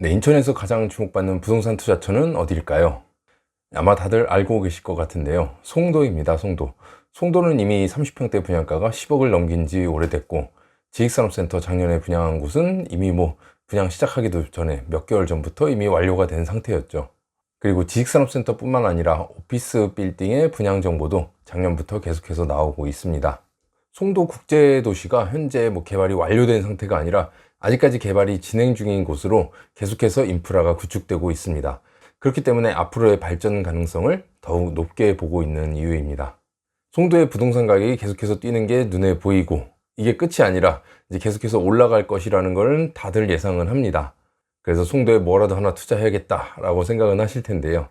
네, 인천에서 가장 주목받는 부동산 투자처는 어디일까요? 아마 다들 알고 계실 것 같은데요. 송도입니다. 송도. 송도는 이미 30평대 분양가가 10억을 넘긴 지 오래됐고, 지익산업센터 작년에 분양한 곳은 이미 분양 시작하기도 전에 몇 개월 전부터 이미 완료가 된 상태였죠. 그리고 지익산업센터 뿐만 아니라 오피스 빌딩의 분양 정보도 작년부터 계속해서 나오고 있습니다. 송도 국제도시가 현재 개발이 완료된 상태가 아니라 아직까지 개발이 진행 중인 곳으로 계속해서 인프라가 구축되고 있습니다. 그렇기 때문에 앞으로의 발전 가능성을 더욱 높게 보고 있는 이유입니다. 송도의 부동산 가격이 계속해서 뛰는 게 눈에 보이고, 이게 끝이 아니라 이제 계속해서 올라갈 것이라는 걸 다들 예상은 합니다. 그래서 송도에 뭐라도 하나 투자해야겠다라고 생각은 하실 텐데요.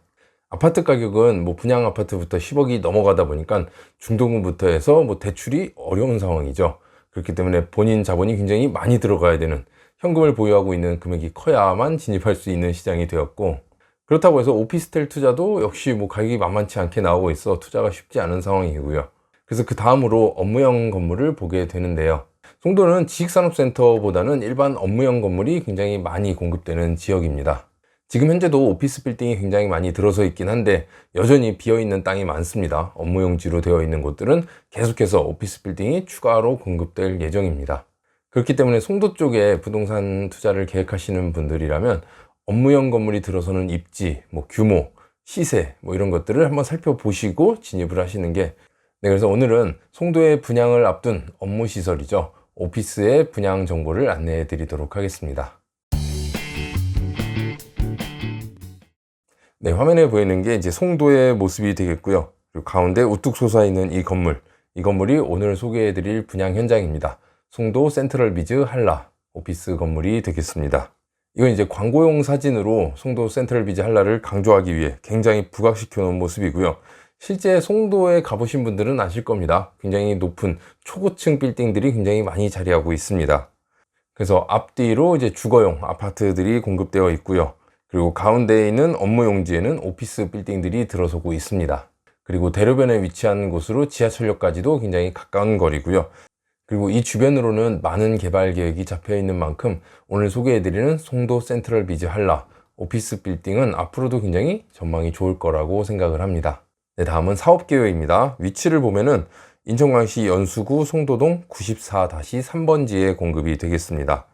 아파트 가격은 분양 아파트부터 10억이 넘어가다 보니까 중도금부터 해서 대출이 어려운 상황이죠. 그렇기 때문에 본인 자본이 굉장히 많이 들어가야 되는, 현금을 보유하고 있는 금액이 커야만 진입할 수 있는 시장이 되었고, 그렇다고 해서 오피스텔 투자도 역시 가격이 만만치 않게 나오고 있어 투자가 쉽지 않은 상황이고요. 그래서 그 다음으로 업무형 건물을 보게 되는데요. 송도는 지식산업센터보다는 일반 업무형 건물이 굉장히 많이 공급되는 지역입니다. 지금 현재도 오피스 빌딩이 굉장히 많이 들어서 있긴 한데 여전히 비어있는 땅이 많습니다. 업무용지로 되어 있는 곳들은 계속해서 오피스 빌딩이 추가로 공급될 예정입니다. 그렇기 때문에 송도 쪽에 부동산 투자를 계획하시는 분들이라면 업무용 건물이 들어서는 입지, 규모, 시세 이런 것들을 한번 살펴보시고 진입을 하시는 게, 그래서 오늘은 송도의 분양을 앞둔 업무시설이죠. 오피스의 분양 정보를 안내해 드리도록 하겠습니다. 네, 화면에 보이는 게 이제 송도의 모습이 되겠고요. 그리고 가운데 우뚝 솟아있는 이 건물이 오늘 소개해 드릴 분양 현장입니다. 송도 센트럴비즈 한라 오피스 건물이 되겠습니다. 이건 이제 광고용 사진으로 송도 센트럴비즈 한라를 강조하기 위해 굉장히 부각시켜 놓은 모습이고요. 실제 송도에 가보신 분들은 아실 겁니다. 굉장히 높은 초고층 빌딩들이 굉장히 많이 자리하고 있습니다. 그래서 앞뒤로 이제 주거용 아파트들이 공급되어 있고요. 그리고 가운데에 있는 업무용지에는 오피스 빌딩들이 들어서고 있습니다. 그리고 대로변에 위치한 곳으로 지하철역까지도 굉장히 가까운 거리고요. 그리고 이 주변으로는 많은 개발 계획이 잡혀 있는 만큼 오늘 소개해드리는 송도 센트럴비즈 한라 오피스 빌딩은 앞으로도 굉장히 전망이 좋을 거라고 생각을 합니다. 네, 다음은 사업계획입니다. 위치를 보면은 인천광시 연수구 송도동 94-3번지에 공급이 되겠습니다.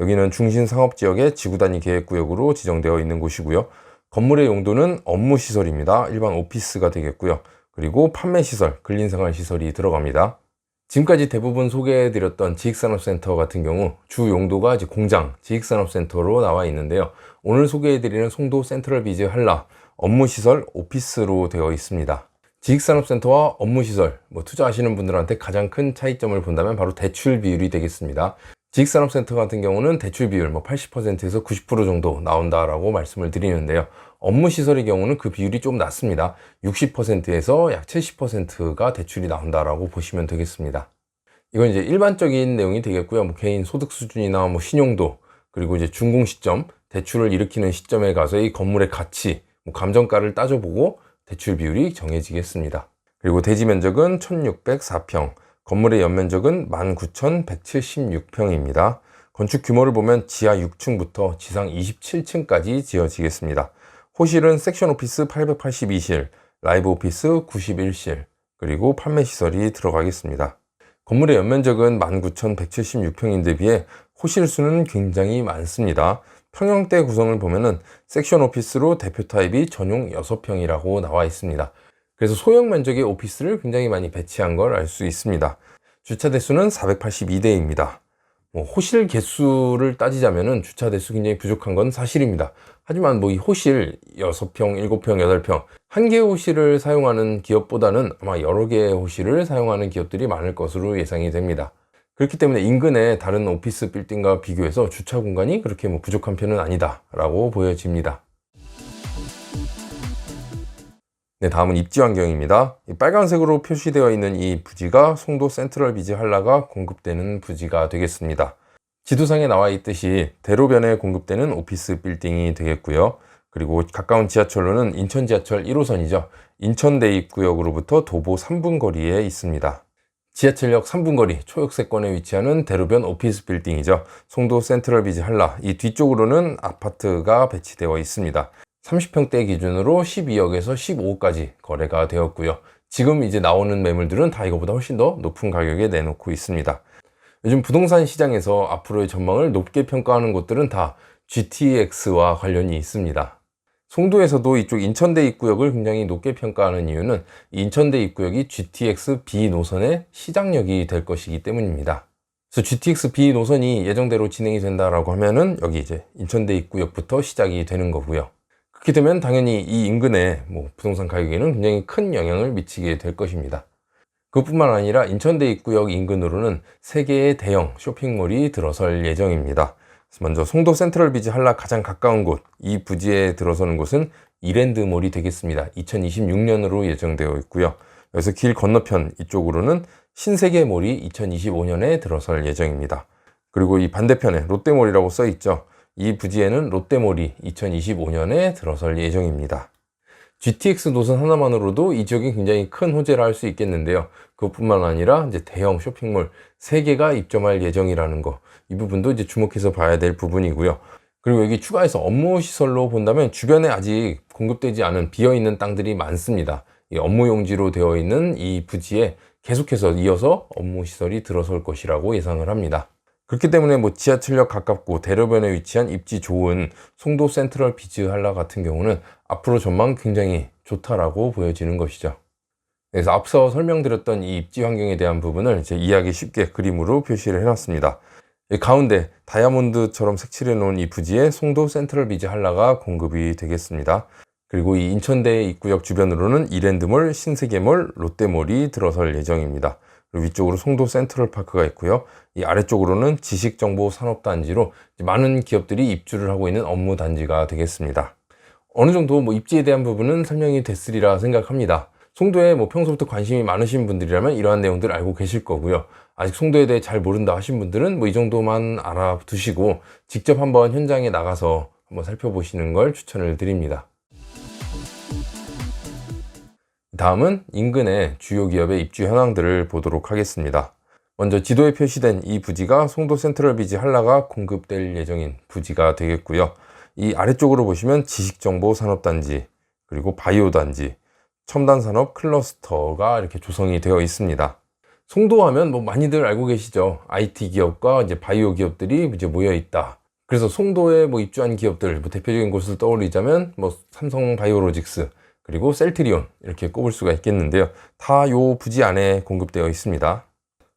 여기는 중심상업지역의 지구단위 계획구역으로 지정되어 있는 곳이고요. 건물의 용도는 업무시설입니다. 일반 오피스가 되겠고요. 그리고 판매시설, 근린생활시설이 들어갑니다. 지금까지 대부분 소개해드렸던 지익산업센터 같은 경우 주 용도가 이제 공장, 지익산업센터로 나와 있는데요. 오늘 소개해드리는 송도 센트럴비즈 한라 업무시설 오피스로 되어 있습니다. 지익산업센터와 업무시설, 투자하시는 분들한테 가장 큰 차이점을 본다면 바로 대출 비율이 되겠습니다. 지익산업센터 같은 경우는 대출 비율 80%에서 90% 정도 나온다라고 말씀을 드리는데요. 업무시설의 경우는 그 비율이 좀 낮습니다. 60%에서 약 70%가 대출이 나온다라고 보시면 되겠습니다. 이건 이제 일반적인 내용이 되겠고요. 개인 소득 수준이나 신용도, 그리고 이제 준공 시점, 대출을 일으키는 시점에 가서 이 건물의 가치, 감정가를 따져보고 대출 비율이 정해지겠습니다. 그리고 대지 면적은 1604평, 건물의 연면적은 19,176평입니다. 건축 규모를 보면 지하 6층부터 지상 27층까지 지어지겠습니다. 호실은 섹션 오피스 882실, 라이브 오피스 91실, 그리고 판매시설이 들어가겠습니다. 건물의 연면적은 19,176평인데 비해 호실 수는 굉장히 많습니다. 평형대 구성을 보면은 섹션 오피스로 대표 타입이 전용 6평이라고 나와 있습니다. 그래서 소형 면적의 오피스를 굉장히 많이 배치한 걸 알 수 있습니다. 주차 대수는 482대입니다. 호실 개수를 따지자면은 주차 대수 굉장히 부족한 건 사실입니다. 하지만 이 호실 6평, 7평, 8평 한 개의 호실을 사용하는 기업보다는 아마 여러 개의 호실을 사용하는 기업들이 많을 것으로 예상이 됩니다. 그렇기 때문에 인근의 다른 오피스 빌딩과 비교해서 주차 공간이 그렇게 부족한 편은 아니다 라고 보여집니다. 네, 다음은 입지 환경입니다. 빨간색으로 표시되어 있는 이 부지가 송도 센트럴비즈 한라가 공급되는 부지가 되겠습니다. 지도상에 나와 있듯이 대로변에 공급되는 오피스 빌딩이 되겠고요. 그리고 가까운 지하철로는 인천 지하철 1호선이죠. 인천 대입구역으로부터 도보 3분 거리에 있습니다. 지하철역 3분 거리 초역세권에 위치하는 대로변 오피스 빌딩이죠. 송도 센트럴비지 한라, 이 뒤쪽으로는 아파트가 배치되어 있습니다. 30평대 기준으로 12억에서 15억까지 거래가 되었고요. 지금 이제 나오는 매물들은 다 이거보다 훨씬 더 높은 가격에 내놓고 있습니다. 요즘 부동산 시장에서 앞으로의 전망을 높게 평가하는 곳들은 다 GTX와 관련이 있습니다. 송도에서도 이쪽 인천대 입구역을 굉장히 높게 평가하는 이유는 인천대 입구역이 GTX B 노선의 시작역이 될 것이기 때문입니다. 그래서 GTX B 노선이 예정대로 진행이 된다라고 하면은 여기 이제 인천대 입구역부터 시작이 되는 거고요. 그렇게 되면 당연히 이 인근의 부동산 가격에는 굉장히 큰 영향을 미치게 될 것입니다. 그것뿐만 아니라 인천대 입구역 인근으로는 3개의 대형 쇼핑몰이 들어설 예정입니다. 먼저 송도 센트럴비지 한라 가장 가까운 곳, 이 부지에 들어서는 곳은 이랜드몰이 되겠습니다. 2026년으로 예정되어 있고요. 여기서 길 건너편 이쪽으로는 신세계몰이 2025년에 들어설 예정입니다. 그리고 이 반대편에 롯데몰이라고 써 있죠. 이 부지에는 롯데몰이 2025년에 들어설 예정입니다. GTX 노선 하나만으로도 이 지역이 굉장히 큰 호재를 할 수 있겠는데요. 그것뿐만 아니라 이제 대형 쇼핑몰 3개가 입점할 예정이라는 거, 이 부분도 이제 주목해서 봐야 될 부분이고요. 그리고 여기 추가해서 업무 시설로 본다면 주변에 아직 공급되지 않은 비어있는 땅들이 많습니다. 이 업무 용지로 되어 있는 이 부지에 계속해서 이어서 업무 시설이 들어설 것이라고 예상을 합니다. 그렇기 때문에 지하철역 가깝고 대로변에 위치한 입지 좋은 송도 센트럴 비즈 한라 같은 경우는 앞으로 전망 굉장히 좋다라고 보여지는 것이죠. 그래서 앞서 설명드렸던 이 입지 환경에 대한 부분을 이제 이해하기 쉽게 그림으로 표시를 해놨습니다. 가운데 다이아몬드처럼 색칠해 놓은 이 부지에 송도 센트럴 비즈 한라가 공급이 되겠습니다. 그리고 이 인천대 입구역 주변으로는 이랜드몰, 신세계몰, 롯데몰이 들어설 예정입니다. 그리고 위쪽으로 송도 센트럴파크가 있고요. 이 아래쪽으로는 지식정보산업단지로 많은 기업들이 입주를 하고 있는 업무단지가 되겠습니다. 어느 정도 입지에 대한 부분은 설명이 됐으리라 생각합니다. 송도에 평소부터 관심이 많으신 분들이라면 이러한 내용들 알고 계실 거고요. 아직 송도에 대해 잘 모른다 하신 분들은 이 정도만 알아두시고 직접 한번 현장에 나가서 한번 살펴보시는 걸 추천을 드립니다. 다음은 인근의 주요 기업의 입주 현황들을 보도록 하겠습니다. 먼저 지도에 표시된 이 부지가 송도 센트럴비지 한라가 공급될 예정인 부지가 되겠고요. 이 아래쪽으로 보시면 지식정보산업단지, 그리고 바이오단지, 첨단산업 클러스터가 이렇게 조성이 되어 있습니다. 송도 하면 많이들 알고 계시죠. IT 기업과 이제 바이오 기업들이 이제 모여 있다. 그래서 송도에 입주한 기업들, 대표적인 곳을 떠올리자면 삼성 바이오로직스, 그리고 셀트리온 이렇게 꼽을 수가 있겠는데요. 다 요 부지 안에 공급되어 있습니다.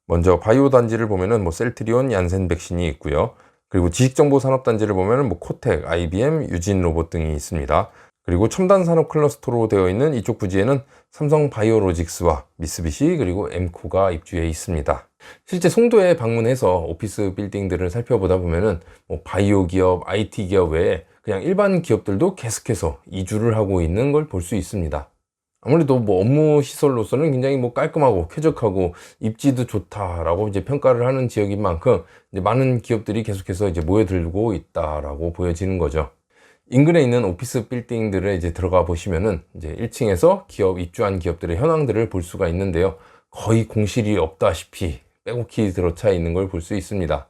먼저 바이오 단지를 보면은 셀트리온, 얀센 백신이 있고요. 그리고 지식정보산업단지를 보면은 코텍, IBM, 유진로봇 등이 있습니다. 그리고 첨단산업 클러스터로 되어 있는 이쪽 부지에는 삼성 바이오로직스와 미쓰비시 그리고 엠코가 입주해 있습니다. 실제 송도에 방문해서 오피스 빌딩들을 살펴보다 보면은 바이오 기업, IT 기업 외에 그냥 일반 기업들도 계속해서 이주를 하고 있는 걸 볼 수 있습니다. 아무래도 업무 시설로서는 굉장히 깔끔하고 쾌적하고 입지도 좋다라고 이제 평가를 하는 지역인 만큼 이제 많은 기업들이 계속해서 이제 모여들고 있다라고 보여지는 거죠. 인근에 있는 오피스 빌딩들을 이제 들어가 보시면은 이제 1층에서 입주한 기업들의 현황들을 볼 수가 있는데요. 거의 공실이 없다시피 빼곡히 들어차 있는 걸 볼 수 있습니다.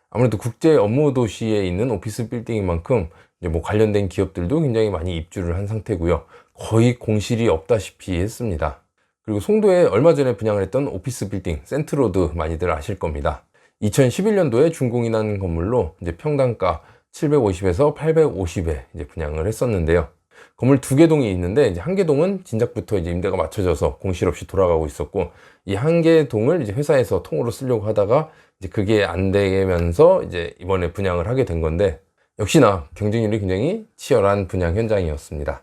아무래도 국제 업무 도시에 있는 오피스 빌딩인 만큼 이제 관련된 기업들도 굉장히 많이 입주를 한 상태고요. 거의 공실이 없다시피 했습니다. 그리고 송도에 얼마 전에 분양을 했던 오피스 빌딩 센트로드 많이들 아실 겁니다. 2011년도에 준공이 난 건물로 이제 평당가 750에서 850에 이제 분양을 했었는데요. 건물 2개 동이 있는데 이제 한 개 동은 진작부터 이제 임대가 맞춰져서 공실 없이 돌아가고 있었고, 이 한 개 동을 이제 회사에서 통으로 쓰려고 하다가 이제 그게 안 되면서 이제 이번에 분양을 하게 된 건데, 역시나 경쟁률이 굉장히 치열한 분양 현장이었습니다.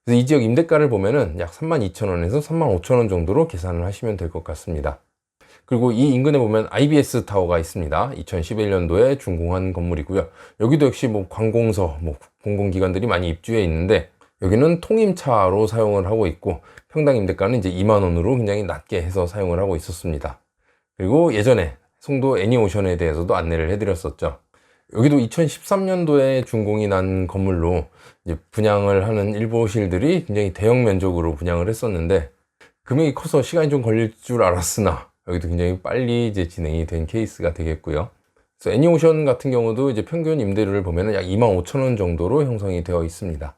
그래서 이 지역 임대가를 보면은 약 32,000원에서 35,000원 정도로 계산을 하시면 될 것 같습니다. 그리고 이 인근에 보면 IBS 타워가 있습니다. 2011년도에 준공한 건물이고요. 여기도 역시 관공서, 공공기관들이 많이 입주해 있는데, 여기는 통임차로 사용을 하고 있고, 평당 임대가는 이제 2만원으로 굉장히 낮게 해서 사용을 하고 있었습니다. 그리고 예전에 송도 애니오션에 대해서도 안내를 해드렸었죠. 여기도 2013년도에 준공이 난 건물로 이제 분양을 하는 일보실들이 굉장히 대형 면적으로 분양을 했었는데, 금액이 커서 시간이 좀 걸릴 줄 알았으나 여기도 굉장히 빨리 이제 진행이 된 케이스가 되겠고요. 그래서 애니오션 같은 경우도 이제 평균 임대료를 보면은 약 25,000원 정도로 형성이 되어 있습니다.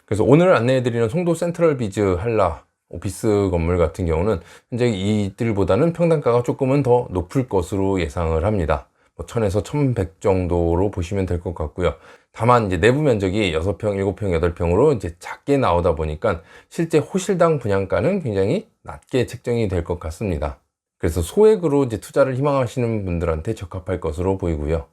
그래서 오늘 안내해드리는 송도 센트럴 비즈 한라 오피스 건물 같은 경우는 현재 이들보다는 평당가가 조금은 더 높을 것으로 예상을 합니다. 1000에서 1100 정도로 보시면 될 것 같고요. 다만 이제 내부 면적이 6평, 7평, 8평으로 이제 작게 나오다 보니까 실제 호실당 분양가는 굉장히 낮게 책정이 될 것 같습니다. 그래서 소액으로 이제 투자를 희망하시는 분들한테 적합할 것으로 보이고요.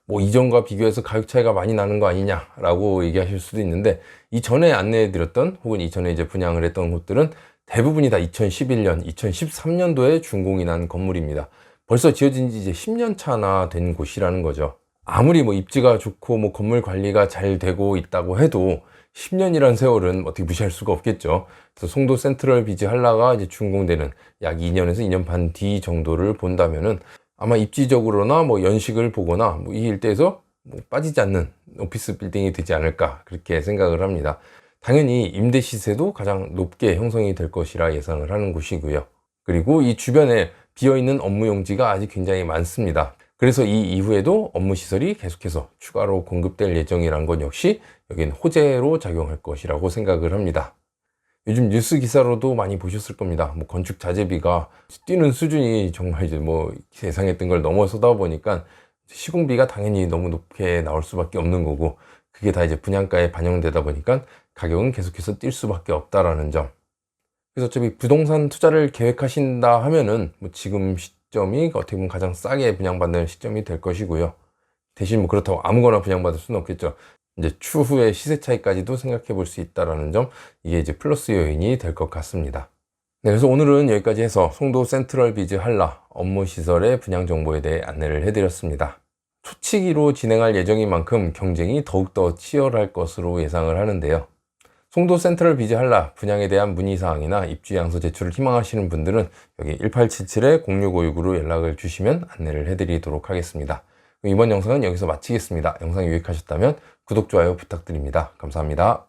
이전과 비교해서 가격 차이가 많이 나는 거 아니냐라고 얘기하실 수도 있는데, 이전에 안내해드렸던 혹은 이전에 이제 분양을 했던 곳들은 대부분이 다 2011년, 2013년도에 준공이 난 건물입니다. 벌써 지어진 지 이제 10년 차나 된 곳이라는 거죠. 아무리 입지가 좋고 건물 관리가 잘 되고 있다고 해도 10년이란 세월은 어떻게 무시할 수가 없겠죠. 그래서 송도 센트럴 비즈 한라가 이제 준공되는 약 2년에서 2년 반 뒤 정도를 본다면은 아마 입지적으로나 연식을 보거나 이 일대에서 빠지지 않는 오피스 빌딩이 되지 않을까 그렇게 생각을 합니다. 당연히 임대 시세도 가장 높게 형성이 될 것이라 예상을 하는 곳이고요. 그리고 이 주변에 비어있는 업무 용지가 아직 굉장히 많습니다. 그래서 이 이후에도 업무 시설이 계속해서 추가로 공급될 예정이란 건 역시 여긴 호재로 작용할 것이라고 생각을 합니다. 요즘 뉴스 기사로도 많이 보셨을 겁니다. 건축 자재비가 뛰는 수준이 정말 이제 예상했던 걸 넘어서다 보니까 시공비가 당연히 너무 높게 나올 수밖에 없는 거고, 그게 다 이제 분양가에 반영되다 보니까 가격은 계속해서 뛸 수밖에 없다라는 점. 그래서 어차피 부동산 투자를 계획하신다 하면은 지금 시점이 어떻게 보면 가장 싸게 분양받는 시점이 될 것이고요. 대신 그렇다고 아무거나 분양받을 수는 없겠죠. 이제 추후의 시세 차이까지도 생각해 볼 수 있다라는 점, 이게 이제 플러스 요인이 될 것 같습니다. 네, 그래서 오늘은 여기까지 해서 송도 센트럴 비즈 한라 업무 시설의 분양 정보에 대해 안내를 해드렸습니다. 초치기로 진행할 예정인 만큼 경쟁이 더욱더 치열할 것으로 예상을 하는데요. 송도 센트럴 비즈 한라 분양에 대한 문의사항이나 입주 양서 제출을 희망하시는 분들은 여기 1877-0656으로 연락을 주시면 안내를 해드리도록 하겠습니다. 이번 영상은 여기서 마치겠습니다. 영상이 유익하셨다면 구독, 좋아요 부탁드립니다. 감사합니다.